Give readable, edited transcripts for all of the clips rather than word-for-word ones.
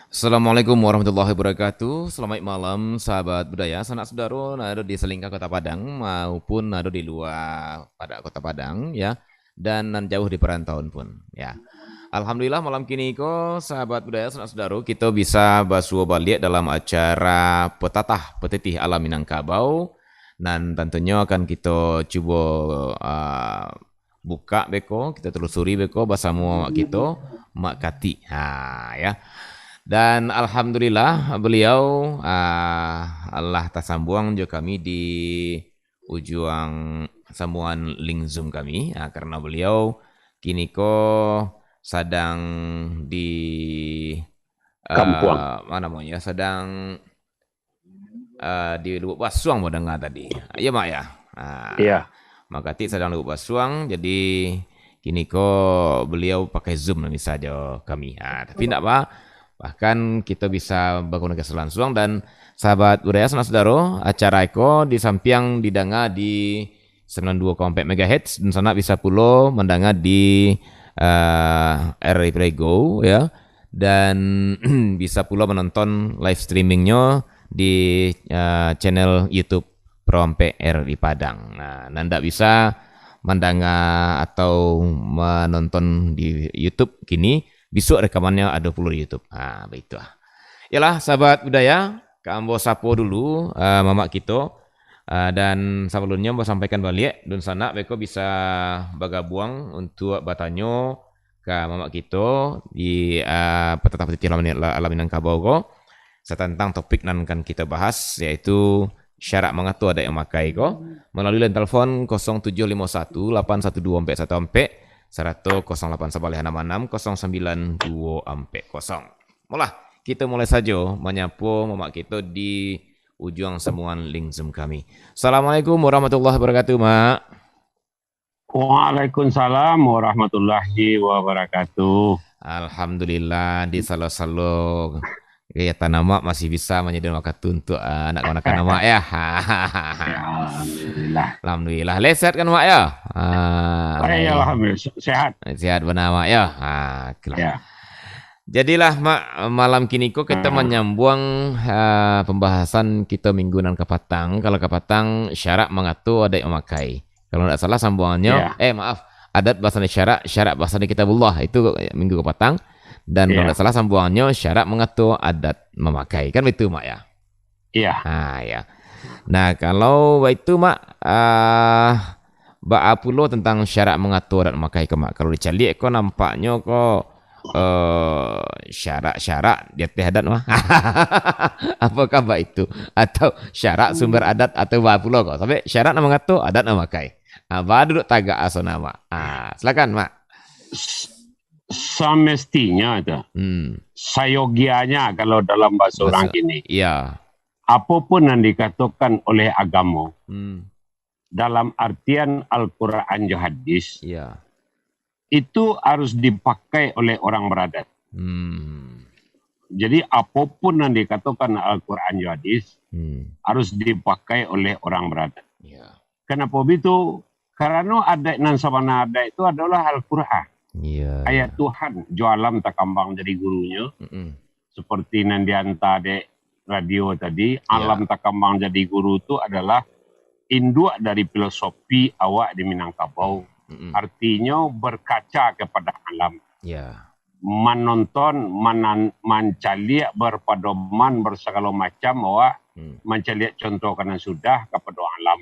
Assalamualaikum warahmatullahi wabarakatuh. Selamat malam sahabat budaya, sanak saudara ada di selingkah Kota Padang maupun ada di luar pada Kota Padang ya dan nan jauh di perantauan pun ya. Alhamdulillah malam kini ko sahabat budaya sanak saudara kita bisa basuh balik dalam acara Petatah Petitih Alam Minangkabau dan tentunya akan kita cuba buka beko, kita telusuri beko bersama kita Mak Kati. Ya. Dan alhamdulillah beliau Allah tersambung juga kami di ujung sambungan link Zoom kami karena beliau kini ko sedang di mana namanya sedang di Lubuk Basuang mau dengar tadi. Iya Mak ya. Iya. Makati sedang Lubuk Basuang jadi kini ko beliau pakai Zoom nanti saja kami. Tapi tidak apa. Bahkan kita bisa berkomunikasi langsung dan sahabat budaya sanak saudara acara Eko di samping didengar di 92,4 MHz dan sana bisa pula mendengar di RRI Go ya dan bisa pula menonton live streamingnya di channel YouTube Prompe RRI Padang. Nah, Anda bisa mendengar atau menonton di YouTube kini. Besok rekamannya ada puluh di YouTube. Begitu. Yalah sahabat budaya, kambo sapo dulu mamak kita dan sebelumnya mau sampaikan balik dan sana beko bisa bergabung untuk bertanya ke mamak kita di Petatah Petitih Alam Minangkabau ko tentang topik nan kan kita bahas yaitu syarat mengatur ada yang makai ko melalui line telepon 0751 812 414 Mulai kita mulai saja menyapu mamak kita di ujung sambungan link Zoom kami. Assalamualaikum warahmatullahi wabarakatuh, Mak. Waalaikumsalam warahmatullahi wabarakatuh. Alhamdulillah di salo-salo kegiatan nama masih bisa menyediakan waktu untuk anak-anak nama ya. Alhamdulillah. Alhamdulillah. Sehat kan Mak ya? Alhamdulillah sehat. Sehat benar Mak ya. Ya. Jadilah Mak malam kini kok kita menyambung pembahasan kita mingguan ke Patang. Kalau ke Patang syarat mengatur ada yang memakai. Kalau tidak salah sambungannya adat bahasa syarat bahasa kitabullah itu minggu ke Patang. Dan kalau tidak salah sambungannya syarat mengatur adat memakai. Kan begitu Mak ya? Iya. Ya. Nah kalau itu Mak Ba'apulo tentang syarat mengatur adat memakai ke Mak. Kalau dicalik kok nampaknya kok syarat-syarat di atas adat Mak. Apakah Mak itu? Atau syarat sumber adat atau ba'apulo kok? Sampai syarat mengatur adat memakai. Baru duduk tagak asal nama. Silakan Mak. Semestinya itu sayogianya kalau dalam bahasa orang ini apapun yang dikatakan oleh agama dalam artian Al-Quran dan hadis itu harus dipakai oleh orang beradat. Jadi apapun yang dikatakan Al-Quran dan hadis harus dipakai oleh orang beradat. Kenapa begitu? Karena adat nan sabana adat itu adalah Al-Quran. Ayat Tuhan jualam tak kambang jadi gurunya seperti nan dihantar di radio tadi alam tak kambang jadi guru itu adalah induk dari filosofi awak di Minangkabau. Artinya berkaca kepada alam, menonton, mencaliak berpadoman bersegala macam awak mencaliak contoh karena sudah kepada alam.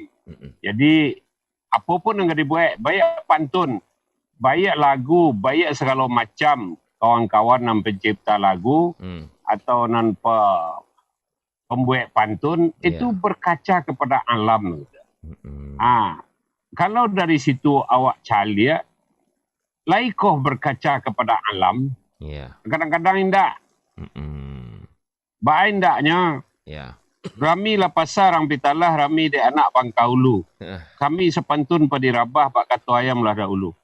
Jadi apapun yang dibuat baik pantun, baik lagu, baik segala macam kawan-kawan yang pencipta lagu atau nan pembuat pantun itu berkaca kepada alam. Kalau dari situ awak calia, laikoh berkaca kepada alam. Kadang-kadang indah. Baik indahnya. Rami lah pasar orang pitalah rami de anak Bangkaulu. Kami sepantun pada rabah pak katu ayam lah dahulu.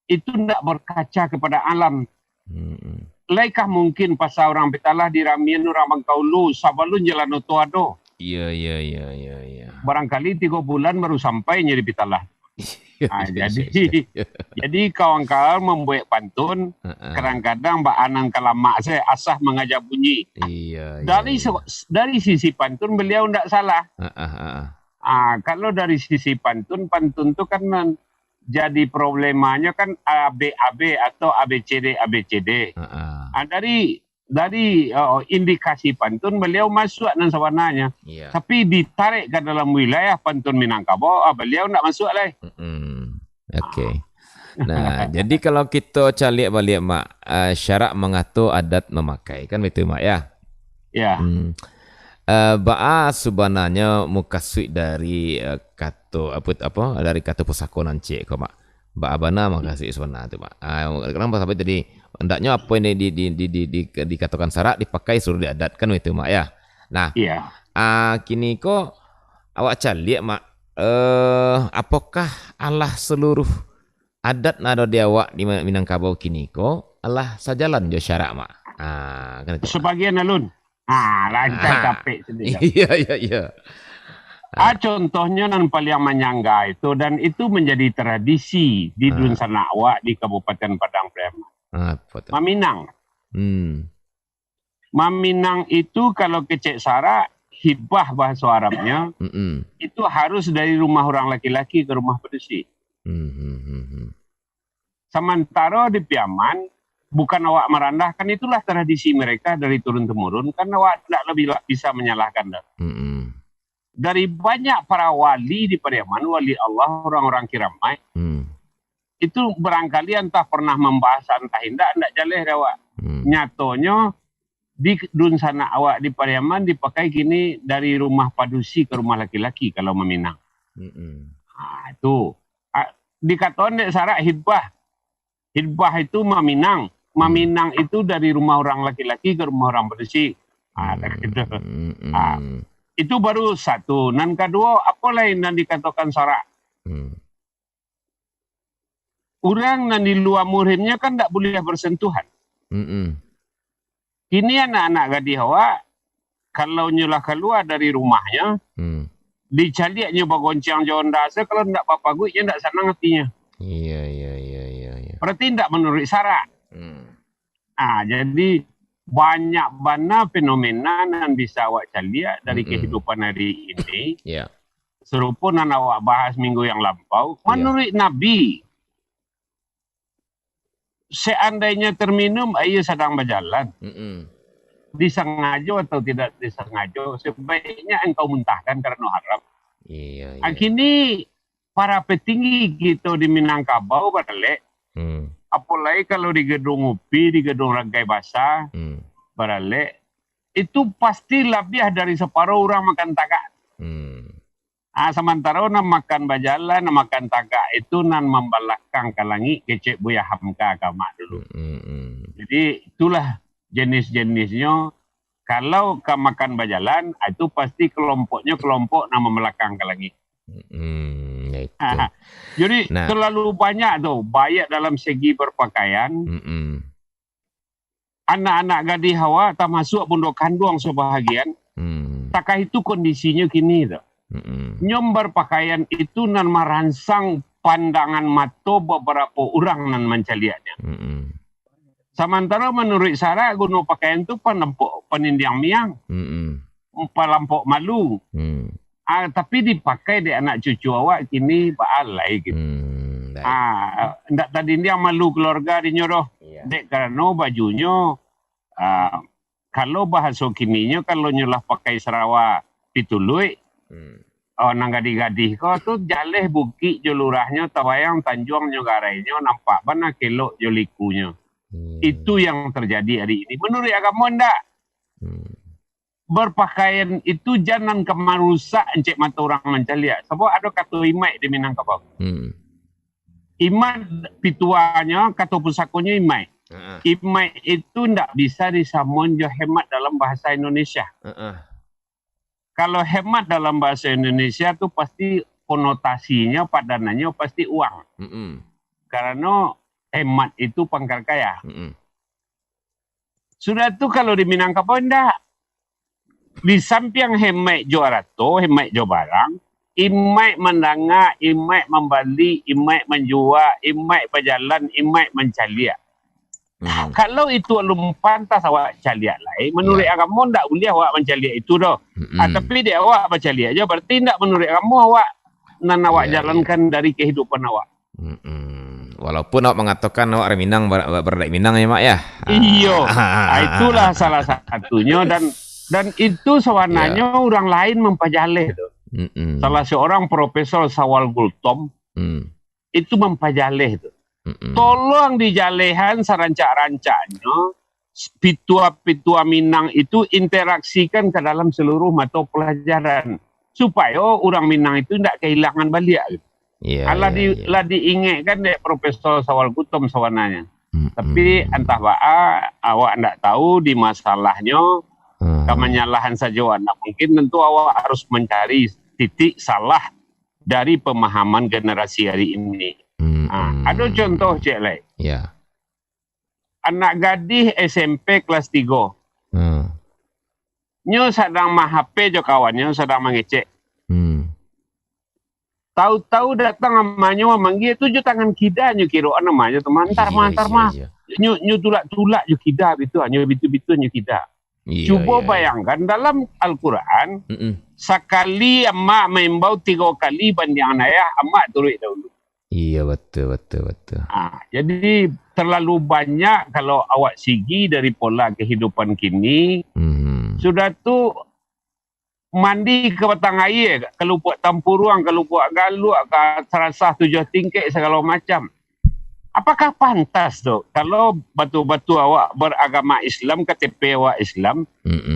Itu tidak berkaca kepada alam. Laikah mungkin pasal orang pitalah di ramian orang Bangkaulu sabalun jalan otoado. Iya. Barangkali 3 bulan baru sampai nyeri pitalah. Jadi kawan-kawan membuat pantun, kadang-kadang Mbak Anang Kalamak saya asah mengajak bunyi. Dari sisi pantun beliau tidak salah. Kalau dari sisi pantun itu kan jadi problemanya kan AB atau ABCD. Dari indikasi pantun beliau masuk dan sebenarnya, tapi ditarik ke dalam wilayah pantun Minangkabau, beliau tidak masuk lah. Oke. Nah, jadi kalau kita calik balik mak, syarak mengatur adat memakai kan betul mak ya? Ya. Ba'a sebenarnya mukasui dari kata apa dari kata pusako nanci kok mak. Ba'a bana makasih sebenarnya tu mak. Kenapa sampai jadi hendaknya apa ini dikatakan syarak dipakai suruh diadatkan itu mak ya. Nah, kini kok awak calik mak, apakah Allah seluruh adat nado di awak di Minangkabau kini kok Allah sajalan jo syarak mak. Kan sebagian alun. Lancar capek sedikit. Iya. Contohnya yang paling menyangga itu, dan itu menjadi tradisi di Dunsanakwa di Kabupaten Padang Pariaman. Maminang. Maminang itu kalau kecek syarak, hibah bahasa Arabnya, itu harus dari rumah orang laki-laki ke rumah pedusi. Sementara di Piaman, bukan awak merendahkan, itulah tradisi mereka dari turun-temurun, kan awak tidak lebih bisa menyalahkan. Dari banyak para wali di Pariaman, wali Allah, orang-orang kiramai, itu barangkali entah pernah membahas entah tidak jaleh awak. Nyatonya di Dunsana awak di Pariaman dipakai gini dari rumah padusi ke rumah laki-laki kalau meminang. Itu dikatakan dek syarak hidbah. Hidbah itu meminang. Meminang itu dari rumah orang laki-laki ke rumah orang padusi. Itu baru satu. Dan kedua, apa lain yang dikatakan syarak? Orang yang di luar muhrimnya kan tak boleh bersentuhan. Ini anak-anak gadis awak, kalau nyulah keluar dari rumahnya, dicaliaknya bagoncang jauh dasa, kalau tidak apa-apa gue, dia tidak senang hatinya. Iya. Berarti tidak menurut syarak. Jadi banyak bana fenomena yang bisa awak caliak dari kehidupan hari ini. Serupa yang awak bahas minggu yang lampau. Menurut Nabi, seandainya terminum air sedang berjalan, disengaja atau tidak disengaja, sebaiknya engkau muntahkan karena haram. Kini para petinggi kita di Minangkabau balik, apalagi kalau di gedung UPI, di gedung Ragai Basah, balik, itu pasti lebih dari separuh orang makan tagak. Sementara nak makan bajalan, nak makan tagak itu nan membalakang kalangi kecek Buya Hamka agama dulu. Jadi itulah jenis-jenisnya. Kalau ke makan bajalan, itu pasti kelompoknya kelompok nama melakang kalangi. Jadi terlalu banyak tuh, banyak dalam segi berpakaian. Anak-anak gadis hawa tak masuk pondok kandung sebahagian. Takah itu kondisinya kini tuh. Nyom berpakaian itu nan merangsang pandangan mata beberapa orang nan mencaliatnya. Sementara menurut syarak guna pakaian itu panampok penindiang miang, palampok malu. Tapi dipakai di anak cucu awak kini baalai gitu. Ndak tadi dia malu keluarga dinyuruh. Dek karena bajunya kalau bahasa kininya kalau nyulah pakai Sarawak pitului. Nang gadih-gadih kau tu jaleh bukit jolurahnya tawayang tanjuang nyogarainya nampak mana kelok jolikunya. Itu yang terjadi hari ini. Menurut agama ndak. Berpakaian itu jangan kemarusak encik mata orang mencaliak. Sebab ada kata imai di Minangkabau. Imai pituanya kata pusakonya imai. Imai itu ndak bisa disamun jo hemat dalam bahasa Indonesia. Kalau hemat dalam bahasa Indonesia itu pasti konotasinya, padanannya pasti uang. Karena hemat itu pangkal kaya. Sudah itu kalau di Minangkabau enggak. Di samping hemat jo arato, hemat jo barang, imai mendanga, imai membali, imai menjual, imai berjalan, imai mencaliak. Kalau itu belum pantas awak caliak lain, menurut agama tak boleh awak mencaliak itu dah. Tapi dia awak bercaliak aja, berarti tak menurut agama awak nan awak jalankan dari kehidupan awak. Walaupun awak mengatakan awak orang Minang, berdaya Minang ya mak ya. Iya, itulah salah satunya dan itu sebenarnya orang lain mempajaleh tuh. Salah seorang Profesor Sawal Gultom itu mempajaleh tuh. Tolong dijalehan serancak-rancaknya pitua-pitua Minang itu interaksikan ke dalam seluruh mata pelajaran supaya orang Minang itu tidak kehilangan balik. Lah diingatkan dek Profesor Sawal Gultom sebenarnya. Tapi entah awak tidak tahu di masalahnya kemenyalahan saja awak. Mungkin tentu awak harus mencari titik salah dari pemahaman generasi hari ini. Ada contoh cek lek. Anak gadis SMP kelas 3. Nyo sedang mah HP jo kawannya sedang mengecek. Tahu-tahu datang namanya memanggil tujuh tangan kida nyo kira namanya teman antar mah. Nyo tulak jo kida itu nyo bitu nyo kida. Coba bayangkan dalam Al-Quran sekali emak membau 3 kali banding ayah emak turut dahulu. Iya betul. Jadi terlalu banyak kalau awak sigi dari pola kehidupan kini. Sudah tu mandi ke batang air, kalau buat tampuruang, kalau buat galuk, serasah 7 tingkik segala macam. Apakah pantas tu kalau batu-batu awak beragama Islam, KTP awak Islam,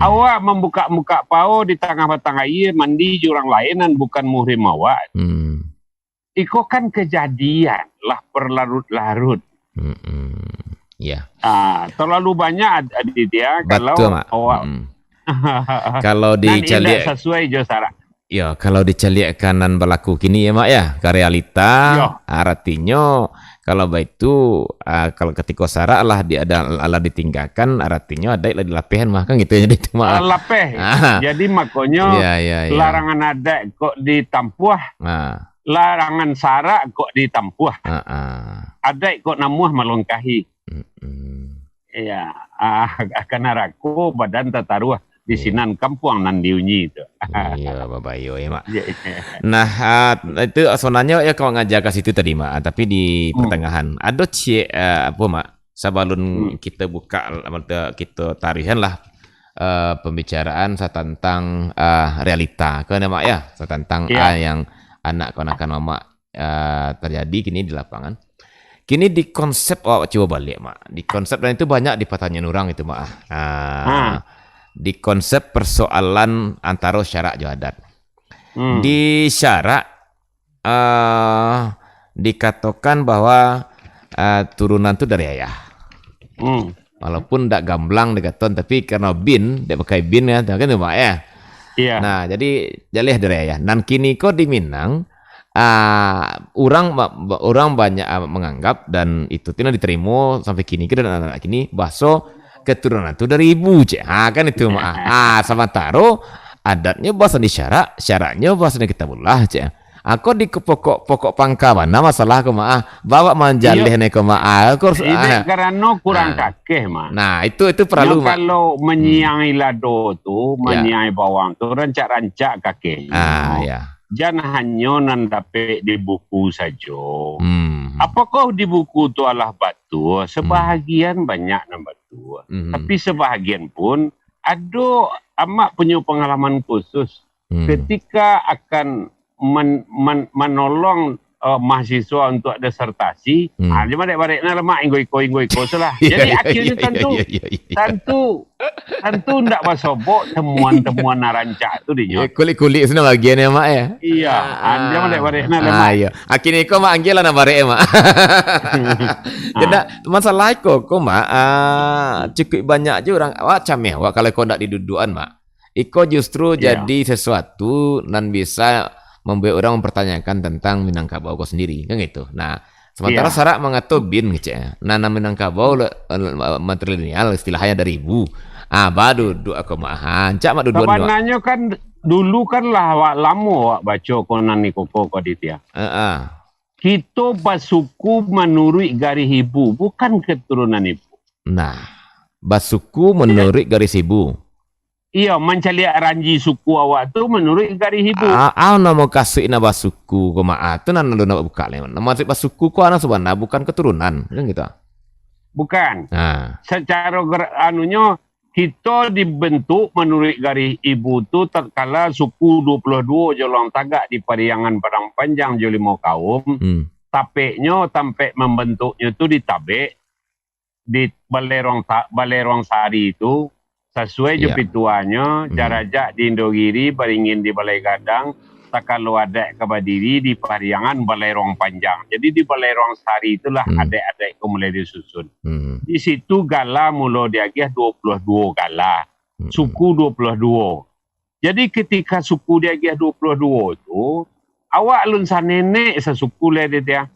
awak membuka-muka pau di tengah batang air, mandi jurang lainan bukan muhrim awak. Iko kan kejadian lah berlarut-larut. Terlalu banyak dia kalau awak kalau dicaliak sesuai jo syarat. Ya, kalau dicaliakkan dan berlaku kini ya mak ya, ke realita artinya kalau itu kalau ketika syarat lah Allah ditinggalkan artinya ada lah dilapihan mah kan gitu ya, jadi itu mak. Lapeh. Jadi makanya larangan ada kok ditampuh. Larangan syarat kok ditampuh. Ada kok namuh melongkahi. Ya, akan araku badan tataruh di sinan kampung nan diunyi itu. Iya, babayo ya mak. Nah, itu sebenarnya ya kalau ngajak ke situ tadi mak, tapi di pertengahan ada apa mak? Sebelum kita buka kita tarihan lah pembicaraan tentang realita, kan mak ya, tentang yang anak konakan mama terjadi kini di lapangan. Kini di konsep coba balik mak. Di konsep dan itu banyak di pertanyaan orang itu mak. Di konsep persoalan antara syarak dan adat. Di syarak dikatakan bahwa turunan itu dari ayah. Walaupun tidak gamblang dikatakan, tapi karena bin, dia pakai bin ya, kan itu mak ya. Nah, jadi jalih dari ayah. Dan kini kok di Minang orang banyak menganggap dan itu tidak diterima sampai kini dan anak-anak kini bahasa keturunan itu dari ibu kan itu sementara adatnya bahasa di syaratnya bahasa di kitabullah aku di pokok pangka mana masalah aku bawa manjalih nek ini karena kurang kakeh nah itu perlu kalau menyiangi lado tu menyiangi bawang tu rancak kakeh jangan hanya nandape di buku saja. Apakah di buku itu adalah batu? Sebahagian banyak nama batu. Tapi sebahagian pun ada amak punya pengalaman khusus ketika akan menolong mahasiswa untuk disertasi. Dia balik-baliknya lemak inggo-iko salah. Jadi akhirnya tentu tidak bersobok temuan-temuan narancak itu dia. Kulit-kulit sana bagian ya mak ya. Iya, dia balik-baliknya lemak. Akhirnya kau mak anggil lah nak balik mak. Jadi masalah kau mak cukup banyak je orang macam ya. Kalau kau nak didudukan mak, iko justru jadi sesuatu dan bisa membuat orang mempertanyakan tentang Minangkabau kau sendiri kan gitu. Nah, sementara syarak mengatur bin gitu ya. Nah, Minangkabau matrilineal istilahnya dari ibu. Baru dua aku mahan. Cak mak dua. Sebenarnya kan Dulu kan lah awak lama awak baca konan ni koko Aditya. Kita basuku menurut garis ibu, bukan keturunan ibu. Nah, basuku menurut garis ibu. Iya, mencaliak ranji suku awak tu menurut garis ibu. Nama kasih na basuku ko tu nan nak buka le. Nama basuku ko anak sebenarnya bukan keturunan, kan gitu. Bukan. Secara anunya kita dibentuk menurut garis ibu tu tatkala suku 22 Jolong Tagak di Pariangan Padang Panjang Jolimo kaum. Tapeknya sampai membentuknya tu ditabek di Balerong Sari itu. Sesuai jepituannya, jarajak di Indogiri, Baringin di Balai Gadang, Takalo Adek ke Badiri di Pariangan Balerong Panjang. Jadi di Balerong Sari itulah adek-adek mulai disusun. Di situ gala mula diagih 22 gala. Suku 22. Jadi ketika suku diagih 22 itu, awak lunsa nenek sesuku lah dia.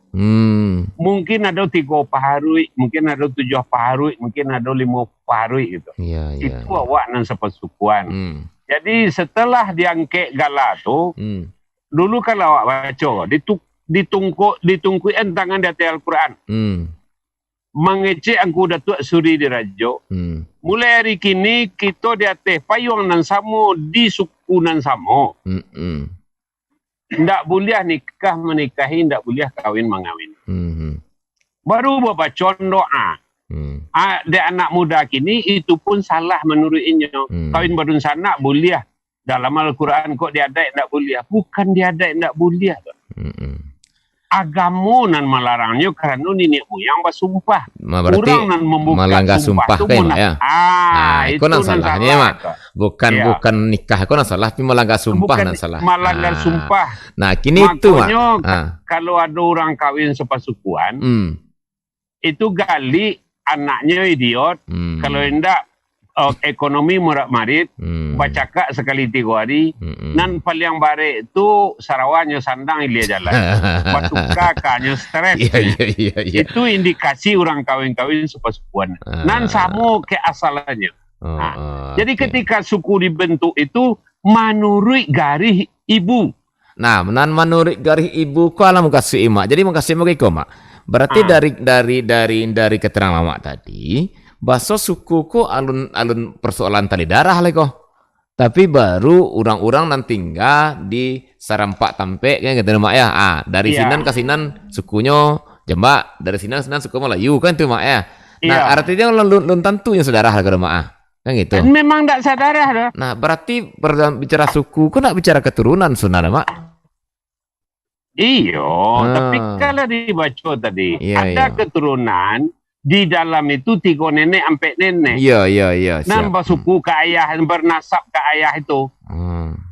Mungkin ada 3 paharui, mungkin ada 7 paharui, mungkin ada 5 paharui gitu. Itu awak nan sepesukuan. Jadi setelah diangkek gala tu, dulu kalau awak baca, ditungkuin tangan di atas Al-Quran. Mengecek angku Datuk Suri Dirajo. Mulai hari kini kita di atas payung nan samo di suku nan samo. Tidak boleh nikah menikahi, tidak boleh kawin mengawin. Baru baca doa. Dia anak muda kini itu pun salah menurutnya. Kawin badun sanak boleh. Dalam Al-Quran kok diadai tidak boleh. Bukan diadai tidak boleh. Agama nan melarangnya kerana nenek moyang bersumpah. Orang nan membuka sumpah tu ya. Itu nan salahnya mak. Bukan nikah kau nan salah, tapi melanggar sumpah nan salah. Melanggar sumpah. Nah, kini itu mak. Kalau ada orang kawin sepasukuan, itu gali anaknya idiot. Kalau hendak ekonomi murat-marit, bacakak sekali 3 hari, nan paling bare itu Sarawaknya sandang ilia jalan. Batu kakaknya stres. Itu indikasi orang kawin-kawin sepasukuan. Nan sama ke asalnya. Jadi ketika suku dibentuk itu menurut garis ibu. Nah, nan menurut garis ibu ko alam kasih imak. Jadi makasih mereka mak. Berarti dari keterangan mak tadi, bahasa sukuku alun persoalan tali darah leko. Tapi baru orang-orang nan tinggal di Sarampak Tampek kan kata mak ya. Dari sinan ke sinan sukunya Jembak, dari sinan suku Melayu kan tu mak ya. Nah, artinya lun tentu yang saudara kata mak. Kan gitu. Memang tak sadarah dah. Nah, berarti bicara suku kok nak bicara keturunan sunana mak. Tapi kalau dibaca tadi ada keturunan di dalam itu 3 nenek sampai nenek. Nambah suku ke ayah, bernasab ke ayah itu.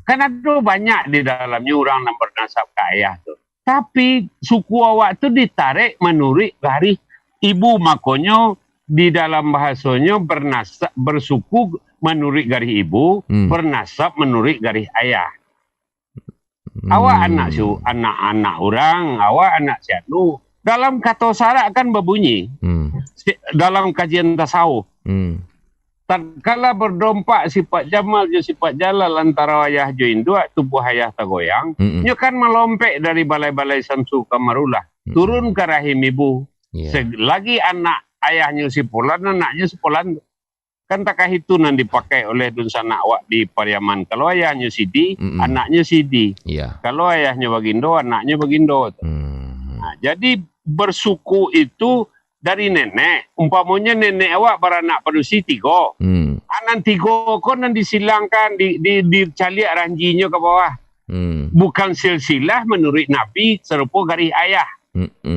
Kan ada banyak di dalamnya orang yang bernasab ke ayah itu. Tapi suku awak itu ditarik menurut garis ibu. Makanya di dalam bahasanya bernasab, bersuku menurut garis ibu, bernasab menurut garis ayah. Awak anak orang, awak anak sianu. Dalam kata syarat kan berbunyi. Dalam kajian tasawuf. Tatkala berdompak sifat jamal je sifat jalal antara ayah jo induk tubuh ayah tergoyang, nyo kan melompek dari balai-balai Samsu Kamarullah turun ke rahim ibu. Selagi anak ayahnya si Polan, anaknya si Polan. Kan takah itu nan dipakai oleh Dunsana awak di Pariaman. Kalau ayahnya Sidi, anaknya Sidi. Kalau ayahnya Bagindo, anaknya Bagindo. Nah, jadi bersuku itu dari nenek. Umpamanya nenek awak beranak padusi 3. Anak 3 kok nan disilangkan, dicaliak ranjinya ke bawah. Bukan silsilah menurut Nabi serupa garis ayah.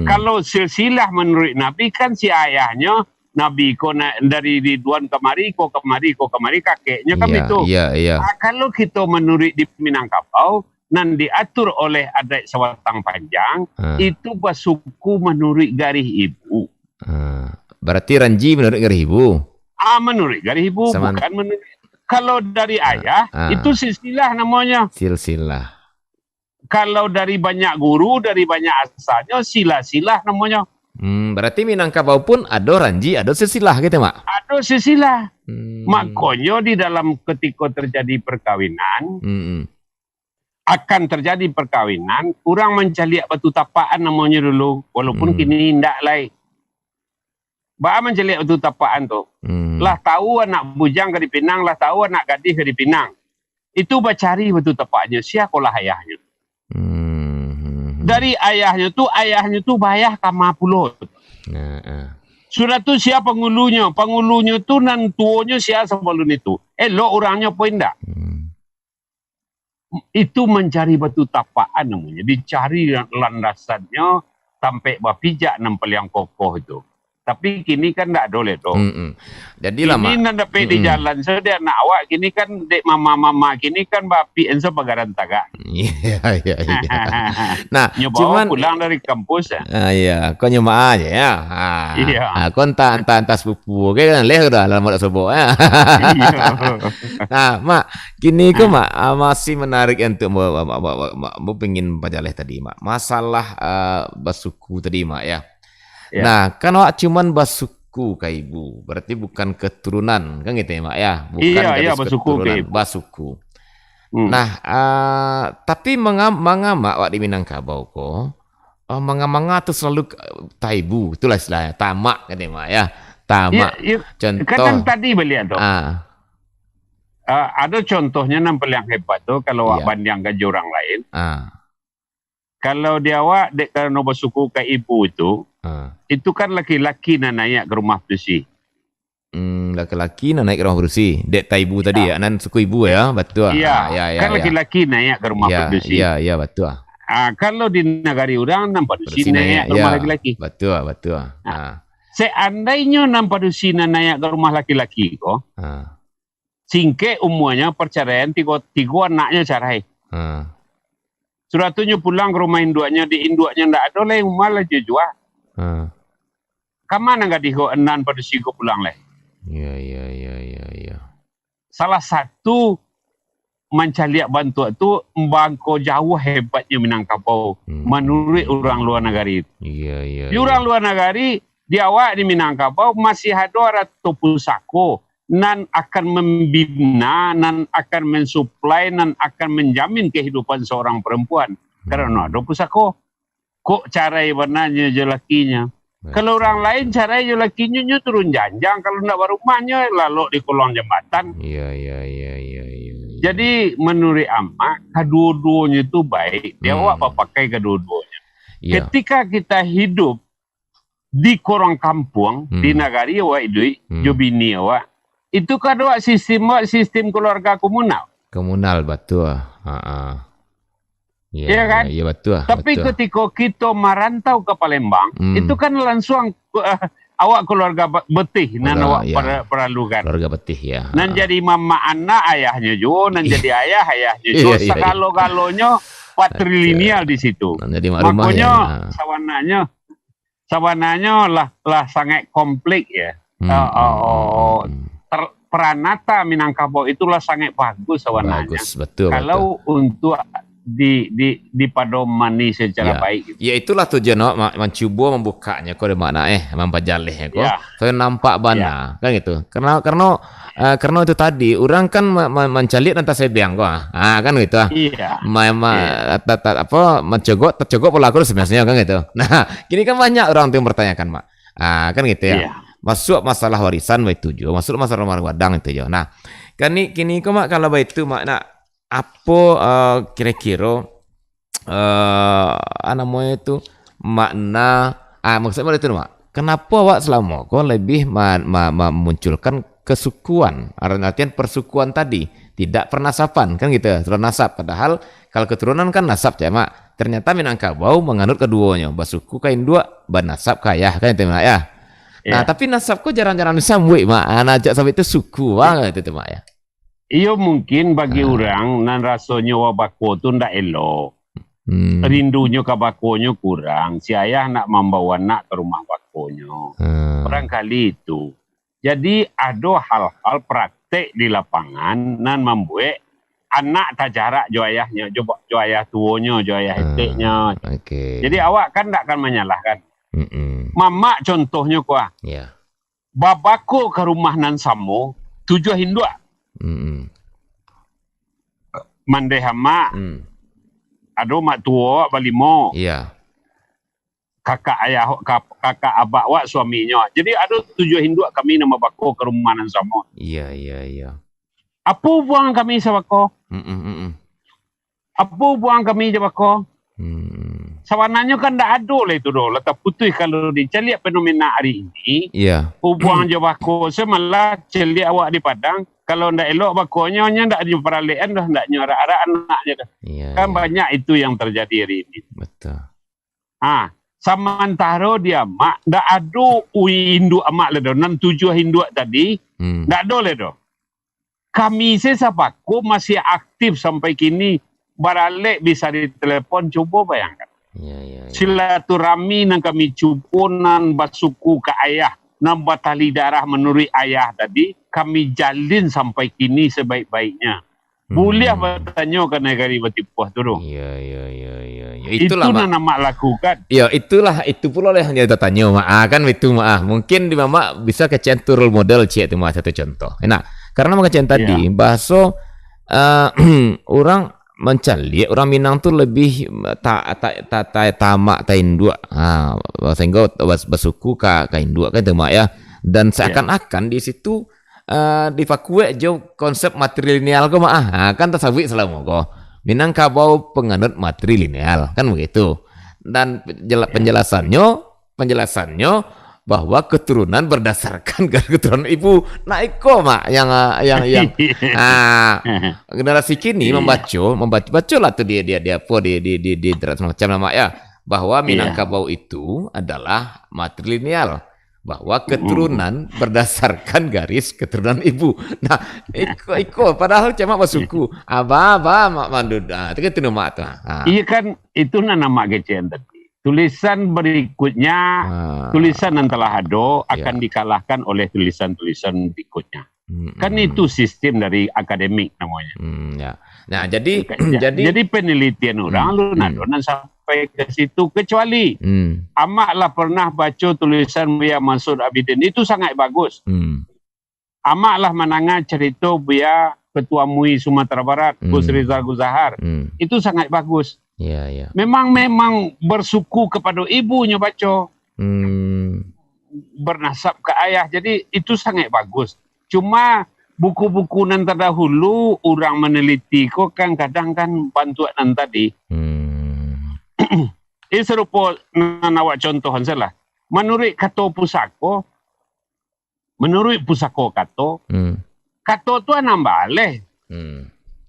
Kalau silsilah menurut Nabi kan si ayahnya Nabi ko dari Ridwan kemari kakeknya kan itu. Kalau kita menurut di Minangkabau nan diatur oleh adat Sawatang Panjang itu bersuku menurut garis ibu. Berarti ranji menurut garis ibu. Menurut garis ibu bukan menurut. Kalau dari ayah itu silsilah namanya. Silsilah. Kalau dari banyak guru, dari banyak asalnya sila-silah namanya. Berarti Minangkabau pun ada ranji, ada silsilah gitu mak. do sisilah. Makanya di dalam ketika terjadi perkawinan, akan terjadi perkawinan, orang mencari batu tapaan namanya dulu, walaupun kini tidak lain. Bah mencari batu tapaan tu, lah tahu anak bujang ke di Pinang, lah tahu anak gadis ke di Pinang. Itu bacari batu tapaknya, siapalah ayahnya. Dari ayahnya tu bayah kama pulau. Sudah tu siapa pengulunya? Pengulunya tu nan tuonya siapa sebelum itu. Lo orangnya pun tidak. Itu mencari batu tapaan namanya. Dicari landasannya sampai berpijak nempel yang kokoh itu. Tapi kini kan tak boleh tu. Jadi lama. Kini nak dapat di jalan. So dia nak awak kini kan dek mama kini kan bapi enso bagaran tagak. Iya. Nah, cuman pulang dari kampus ya. Iya, kau nyoba aja ya. Iya. Kau entah sepupu, kan leh dah lama dah sebut ya. Nah, mak, kini kau mak masih menarik untuk mau pengen baca leh tadi mak. Masalah basuku tadi mak ya. Nah, kan awak cuman basuku ke ibu, berarti bukan keturunan, kan gitu ya mak ya? Bukan basuku ke ibu. Basuku. Nah, tapi mengama awak di Minangkabau kok, manga tu selalu taibu, itulah istilahnya, tamak kan ya mak ya? Tamak. Contoh. Kan tadi beliau tu. Ada contohnya nampil yang hebat tu, kalau awak banding ke orang lain. Kalau dia awak dek kerana bersuku ke ibu itu kan laki-laki nak naik ke rumah bersih. Laki-laki nak naik ke rumah bersih. Dek taibu tadi ya, nan suku ibu ya, betul. Kan laki-laki naik ke rumah bersih. Iya, betul. Kalau di negara orang nampak bersih naik ke rumah laki-laki. Betul. Seandainya nampak bersih naik ke rumah laki-laki kok. Singke umumnya perceraian tiga anaknya cerai. Suratunya pulang ke rumah induaknya, di induaknya ndak ada lah yang malah jual. Kamana nggak diho enan pada sigo pulang leh? Iya. Salah satu mencari bantuan tu bangko jauh hebatnya Minangkabau menurut orang luar negara itu. Iya. Di orang luar negara di awak di Minangkabau masih ada ratu pusako. Nan akan membina, nan akan mensuplai, nan akan menjamin kehidupan seorang perempuan. Karena ada pusako. Kok cara warnanya je lakinya. Kalau orang lain cara je lakinya turun janjang. Kalau nak berumahnya lalu di kolong jembatan. Iya. Jadi menurut amak, kedua-duanya itu baik. Dia awak pakai kedua-duanya. Ketika kita hidup di korang kampung, di negara awak itu, jobini awak, itu kan ada sistem keluarga komunal. Komunal, betul. Iya kan? Iya, betul. Tapi ketika kita merantau ke Palembang, itu kan langsung awak keluarga betih. Nan awak perlukan. Keluarga betih, ya. Nan jadi mama anak ayahnya juga, nan jadi ayahnya juga. Segalo-galonya patrilineal di situ. Makanya sawananya lah sangat kompleks ya. Peranata Minangkabau itulah sangat bagus sebenarnya. Bagus, betul. Kalau untuk dipadomani secara baik. Ya itulah tujuan mencoba membukanya kau ada makna mempajalih kau. Saya nampak bana kan gitu. Karena itu tadi orang kan mencari nanti saya biang kau. Kan gitu. Iya. Tercogok pelaku sebenarnya kan gitu. Nah, kini kan banyak orang yang bertanyakan mak. Kan gitu ya. Masuk masalah warisan baik tujuh, masuk masalah rumah wadang itu ya. Nah, kini kau mak kalau baik itu mak nak apa kira-kira namanya itu makna maksudnya itu mak. Kenapa awak selama kau lebih memunculkan kesukuan, artian persukuan tadi tidak pernasapan kan gitu, turun nasab. Padahal kalau keturunan kan nasab ya mak. Ternyata Minangkabau menganut keduanya, basuku kain dua, banasab kaya kan itu mak ya. Nah, tapi nasab kok jarang-jarang disambut, mak. Najak sampai itu suku banget itu, mak ya. Iyo mungkin bagi orang nan rasanya wabako tu ndak elok. Rindunya ke bakonya kurang. Si ayah nak membawa anak ke rumah bakonya. Barangkali itu. Jadi ada hal-hal praktek di lapangan nan membuat anak tak jarak jo ayahnya, jo ayah tuonya, jo ayah eteknya. Jadi awak kan tak akan menyalahkan. Mama contohnya kuah. babako ke rumah nan samo, tujuh hindua. Mandai hama, ado mak tua balimo. Iya. Kakak ayah, kakak abak wak suaminya. Jadi ada tujuh hindua kami nama bako ke rumah nan samo. Iya. Apa buang kami sabako? Apa buang kami sabako? Sawananya kan tak ada lah itu doh. Letak putih kalau diceliak fenomena hari ini. Iya. Buang je bako. Semalah celiak awak di Padang. Kalau ndak elok bakonya, ndak jumpa peralihan dah, ndak nyara-ara anaknya dah. Iya, kan banyak itu yang terjadi hari ini. Betul. Samantara dia mak ndak ada hindu amak le doh. Nan tujuh hindu tadi, ndak ada le doh. Kami sesapako masih aktif sampai kini. Baralek bisa ditelepon, coba bayangkan. Iya. Silaturahmi nang kami cupunan basuku ke ayah. Nambah tali darah menurut ayah tadi, kami jalin sampai kini sebaik-baiknya. Boleh bertanya ke negara Batipuah tu. Iya. Itulah nama lakukan. Ya, itu pula lah yang kita tanya mak. Kan itu mak. Mungkin di mama bisa kecentur role model cik itu mak satu contoh. Enak. Karena makanya tadi bahasa orang mencari orang Minang tu lebih tamak tain dua. Sehingga basuku kain dua kan temak ya. Dan seakan-akan di situ dipakue jauh konsep matrilineal ko kan tasawuf selama ko. Minangkabau penganut matrilineal kan begitu. Dan penjelasannya bahwa keturunan berdasarkan keturunan ibu. Nah, iko mak yang generasi kini membaca lah tuh dia di macam nama ya, bahwa Minangkabau itu adalah matrilineal, bahwa keturunan berdasarkan garis keturunan ibu. Nah, iko padahal cuma basuku aba mak mandud. Itu kan nama tuh. Iya kan itu nama kecian tadi. Tulisan berikutnya, tulisan yang telah ada akan dikalahkan oleh tulisan-tulisan berikutnya. Kan itu sistem dari akademik namanya. Nah, jadi penelitian orang lu sampai ke situ, kecuali amaklah pernah baca tulisan Buya Mansur Abidin, itu sangat bagus. Amaklah menangah cerita Buya Ketua MUI Sumatera Barat, Gus Rizal Guzahar, itu sangat bagus. Iya. Memang bersuku kepada ibunya baca. Bernasab ke ayah. Jadi itu sangat bagus. Cuma buku-buku nan terdahulu orang meneliti kok kan kadang kan bantuan tadi. Ini serupa nawak contohan salah. Menurut pusako kato, kato tu anam baleh.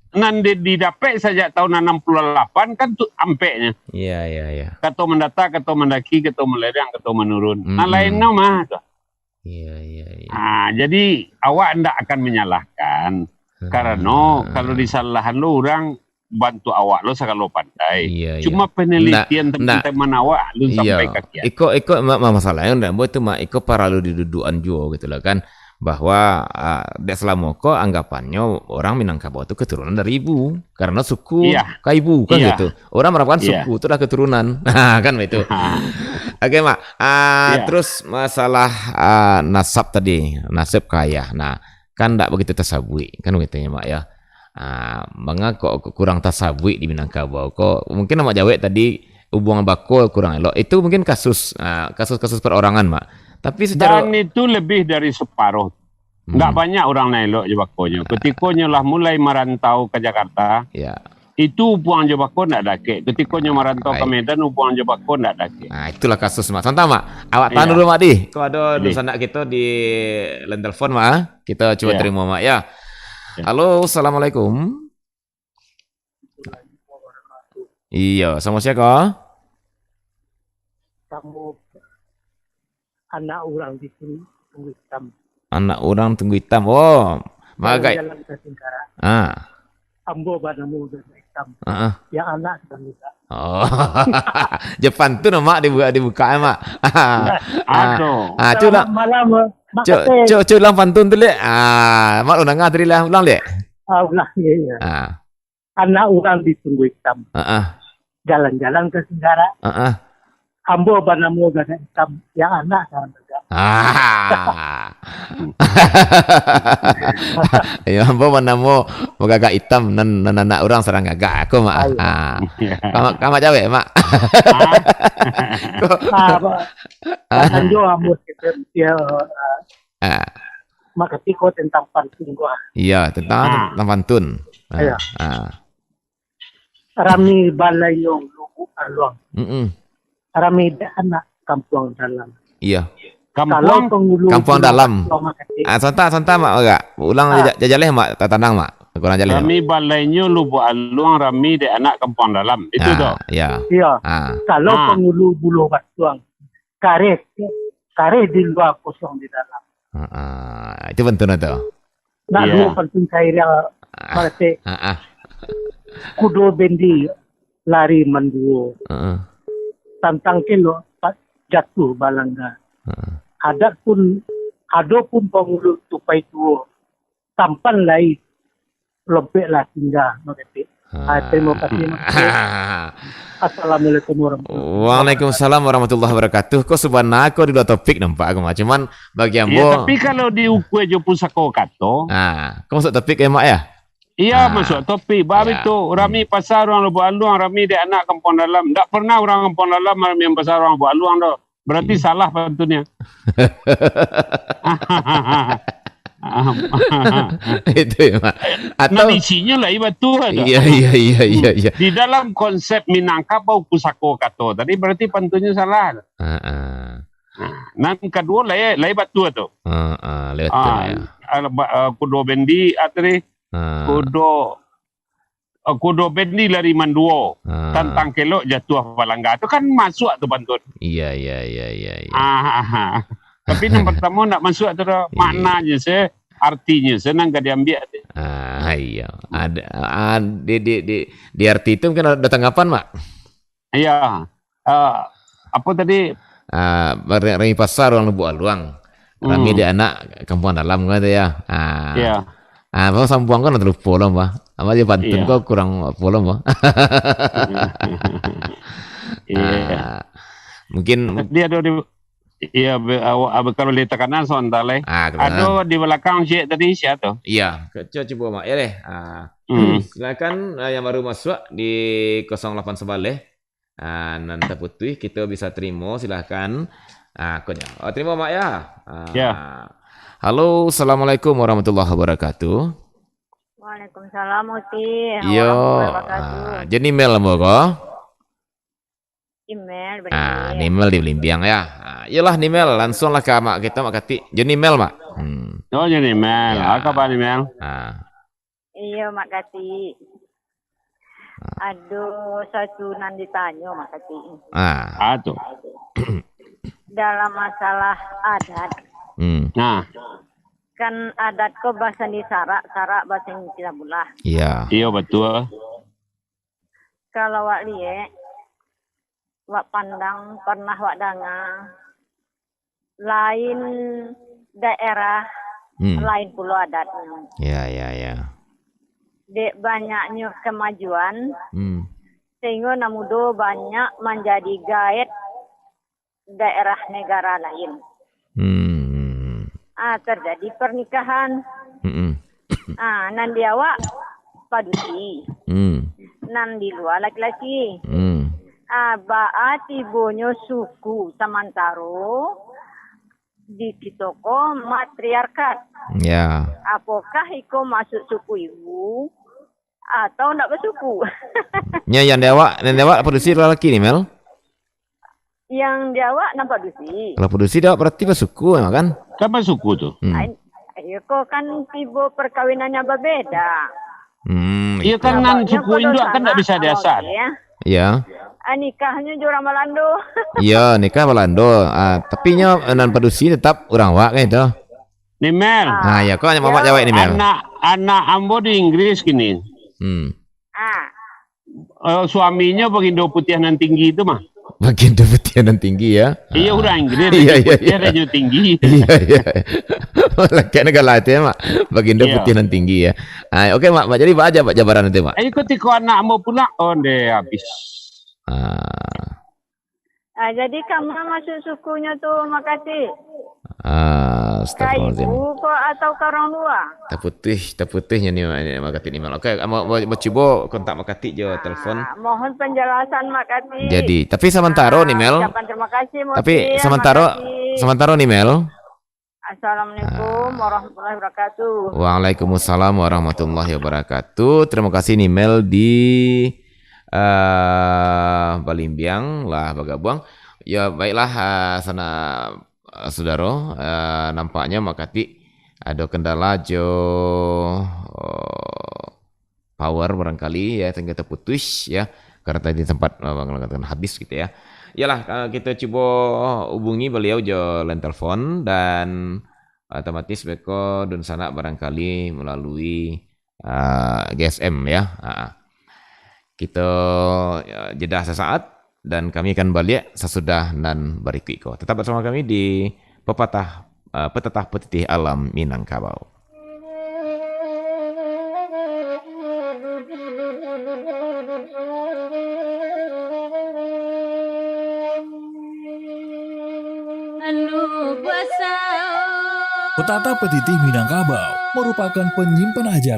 Nan didapat sejak tahun 68 kan tu ampeknya. Iya. Kato mendata, kato mendaki, kato melerang, kato menurun. Nah lain nama tu. Iya. Jadi awak ndak akan menyalahkan karena kalau disalahan lo orang bantu awak lo sekalo pandai. Cuma penelitian teman-teman awak lu sampai kakian. Iko masalahnya ndak buat tu mak iko para lu didudukan juga gitu lah kan. Bahwa selama ko anggapannya orang Minangkabau itu keturunan dari ibu karena suku ibu kan gitu. Orang merapakan suku itu adalah keturunan. Kan begitu. Oke mak. Terus masalah nasab tadi, nasab kaya. Nah, kan tidak begitu tasabui kan begitu ya mak ya. Mengapa kok kurang tasabui di Minangkabau? Kok mungkin nama Jawa tadi hubungan bakul kurang elok. Itu mungkin kasus perorangan mak. Tapi dan itu lebih dari separuh. Nggak banyak orang nelok Jebakonya. Ketikanya lah mulai merantau ke Jakarta, itu upuan Jebako nggak dake. Ketikanya merantau ke Medan, upuan Jebako nggak dake. Nah, itulah kasus mak. Contoh mak, awak tahan dulu mak di. Kalau ada sanak kita di line telepon mak, kita coba terima mak ya. Halo, assalamualaikum. Iya, sama siapa? Kamu anak orang di Tunggu Hitam. Anak orang Tunggu Hitam. Oh, magai. Ambo banamu hitam. Yang anak sedang juga. Oh, Jepang tu nama dibuka mak. Coba malam. Coba pantun tu le. Mak ulang tadi lah ulang le. Ulang ya. Anak orang di Tunggu Hitam. Jalan-jalan ke Singgara. Ambo banamu hitam. Yang anak sedang juga. Ya ambo mana mau gagak hitam nan anak orang serang gagak aku mak. Kamu cewek mak. Kan jo ambo dia makati ko tentang pantun gua. Iya, tentang pantun. Iya. Rami balay yung lubu aluang. Rami anak kampung dalam. Iya. Kampung dalam. Santa mak enggak. Ulang jajaleh mak tatandang mak. Kurang jajaleh. Rami balaynya lubu aluang rami de anak kampung dalam. Itu toh. Iya. Iya. Kalau penghulu bulu batuang karet di luar kosong di dalam. Itu pantun itu. Nak dua pantun cair yang mereka. Kudo bendi lari manduo. Tantang kilo jatuh balangga. Ada pun penghulu tupai tuo. Tampan lain lobek lah tinggal mereka. Terima kasih. Assalamualaikum warahmatullahi wabarakatuh. Waalaikumsalam warahmatullahi wabarakatuh. Kok sebenarnya aku di dua topik nampak aku mak. Cuman bagi ambo. Ya, tapi kalau di ukwe jo pusako kato. Kau masuk topik ya mak ya? Iya masuk topik. Baru itu rami pasar orang Lebu Aluang, rami de anak kampung dalam. Tak pernah orang kampung dalam rami yang pasar orang Lebu Aluang dah. Berarti salah pantunnya. Itu ya mak. Atau isinya lah batu ada. Iya. Di dalam konsep Minangkabau pusako kato tadi berarti pantunnya salah. Nan kedua lah batu tu. Lewat ya. Kudo bendi atri kudo bendi lari manduo. Tantang kelok jatuh palangga. Itu kan masuk tu pantun. Iya. Tapi yang pertama nak masuk tu maknanya saya, artinya senang gak diambil. Iya. Ada di arti itu mungkin ada tanggapan mak. Iya. Apa tadi? Rami pasar orang Lebu Aluang. Rami dia anak kampung dalam kata ya. Iya. Bang sampuang kan terlalu polom bah. Apa aja pantun kok kurang polom bah. Mungkin dia ada di. Iya, kalau di tekanan sontale. Ada di belakang Syekh tadi siapa? Iya, coba mak ya deh. Silakan yang baru masuk di 08 Sebaleh. Nanti putih kita bisa terima silakan. Kodnya. Terima mak ya. Ya. Halo, assalamualaikum warahmatullahi wabarakatuh. Waalaikumsalam Uti. Yo. Jadi email mbok kok? Email email di Belimbiang ya. Iyalah email langsunglah ke mak kita mak kati. Jadi email mak. Oh jadi email. Apa kabar email? Iya mak kati. Aduh satu nan ditanya mak kati. Aduh. Dalam masalah adat. Kan adat kok bahasa di sarak bahasa Indonesia bulah. Iya. Iya betul. Kalau wak liye wak pandang pernah wak danga lain daerah lain pulau adatnya. Ya. Dek banyaknya kemajuan sehingga namudo banyak menjadi guide daerah negara lain. Terjadi pernikahan. Nan di awak padusi. Nan di luar laki-laki. Baat ibunya suku Samantaro di kitoko matriarkat. Ya. Apakah iko masuk suku ibu atau nak bersuku? Yang dewa produksi lelaki nih Mel? Yang dewa nampak produksi. Kalau produksi dewa berarti bersuku kan? Kan bersuku tuh. Iko kan tiba perkawinannya berbeda. Iya kan nan suku Indo kan tidak bisa diasal. Iya. Nikahnya orang Malando. Iya, nikah Malando. Tapi nya nan produksi tetap orang wak kan itu. Nih Mel. Ya kok hanya mama Jawa ini Mel. Anak ambo di Inggris gini. Suaminya bagindo putih nan tinggi itu mah. Bagindo putih nan tinggi ya. Iya udah Inggris. Iya. Dia tinggi. Iya. Laki negara itu ya mak. Bagindo putih nan tinggi ya. Oke mak. Jadi pak aja pak jabaran itu mak. Ayo ketika anak ambo pulang, deh habis. Jadi kamu masuk sukunya tuh makasih. Astagfirullahaladzim. Ibu kok atau karang dua? Terputihnya nih Makati email. Oke, mau coba kontak Makati je telepon. Mohon penjelasan Makati. Jadi, tapi sementara nih Mel. Terima kasih Muti. Tapi sementara nih Mel. Assalamualaikum warahmatullahi wabarakatuh. Waalaikumsalam warahmatullahi wabarakatuh. Terima kasih nih Mel di Balimbiang lah Bagabuang. Ya baiklah sana saudara, nampaknya Makati ada kendala power barangkali ya, sehingga terputus ya, karena tadi sempat mengatakan habis gitu ya. Yalah, kita coba hubungi beliau lain telepon dan otomatis beko dan sana barangkali melalui GSM ya. Kita jeda sesaat dan kami akan balik sesudah dan berikut. Tetap bersama kami di Petetah Petitih Alam Minangkabau. Petetah Petitih Minangkabau merupakan penyimpan ajaran